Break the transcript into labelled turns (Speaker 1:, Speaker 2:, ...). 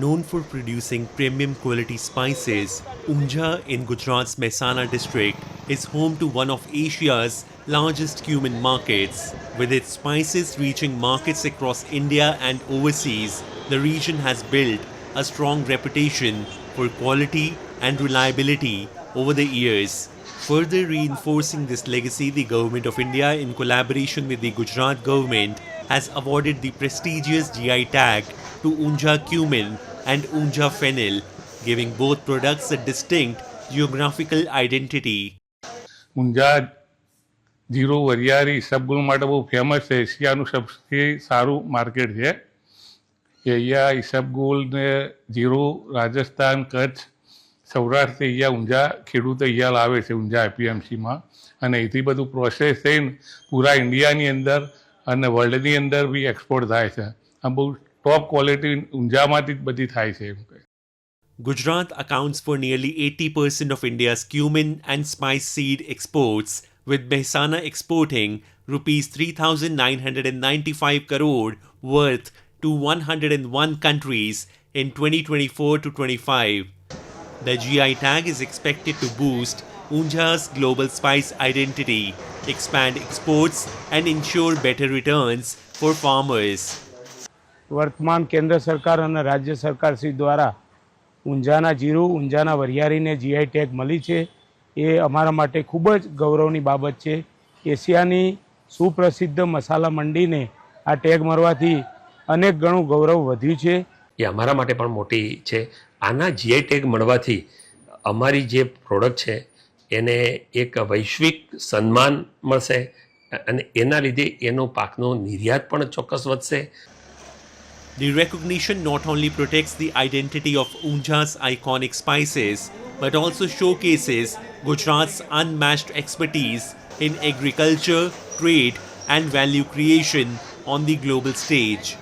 Speaker 1: Known for producing premium quality spices, Unja in Gujarat's Mehsana district is home to one of Asia's largest cumin markets. With its spices reaching markets across India and overseas, the region has built a strong reputation for quality and reliability over the years. Further reinforcing this legacy, the Government of India, in collaboration with the Gujarat government, has awarded the prestigious GI tag to Unja cumin and Unja fennel, giving both products a distinct geographical identity.
Speaker 2: Unjha જીરું વરિયાળી ઇસબગુલ માટે બહુ famous છે. એશિયાનું સૌથી સારું market છે. એ અહીંયા ઇસબગુલ ને જીરું રાજસ્થાન, કચ્છ, સૌરાષ્ટ્રથી અહીંયા ઊંઝા ખેડૂતો અહીંયા લાવે છે ઊંઝા એપીએમસીમાં, અને એથી બધું પ્રોસેસ થઈને પૂરા ઇન્ડિયાની અંદર અને વર્લ્ડની અંદર બી એક્સપોર્ટ થાય છે. આ બહુ ટોપ ક્વોલિટી ઊંઝામાંથી જ બધી થાય છે.
Speaker 1: Gujarat accounts for nearly 80% of India's cumin and spice seed exports, with Mehsana exporting rupees 3,995 crore worth to 101 countries in 2024 to 25. The GI tag is expected to boost Unja's global spice identity, expand exports, and ensure better returns for farmers.
Speaker 3: વર્તમાન કેન્દ્ર સરકાર અને રાજ્ય સરકાર શ્રી દ્વારા ઊંઝાના જીરું, ઊંઝાના વરિયાળીને GI tag મળી છે. એ અમારા માટે ખૂબ જ ગૌરવની બાબત છે. એશિયાની સુપ્રસિદ્ધ મસાલા મંડીને આ ટેગ મળવાથી અનેક ગણું ગૌરવ વધ્યું છે.
Speaker 4: એ અમારા માટે પણ મોટી છે. આના જીઆઈ ટેગ મળવાથી અમારી જે પ્રોડક્ટ છે એને એક વૈશ્વિક સન્માન મળશે અને એના લીધે એનો પાકનો નિર્યાત પણ ચોક્કસ વધશે.
Speaker 1: The recognition not only protects the identity of Unja's iconic spices, but also showcases Gujarat's unmatched expertise in agriculture, trade, and value creation on the global stage.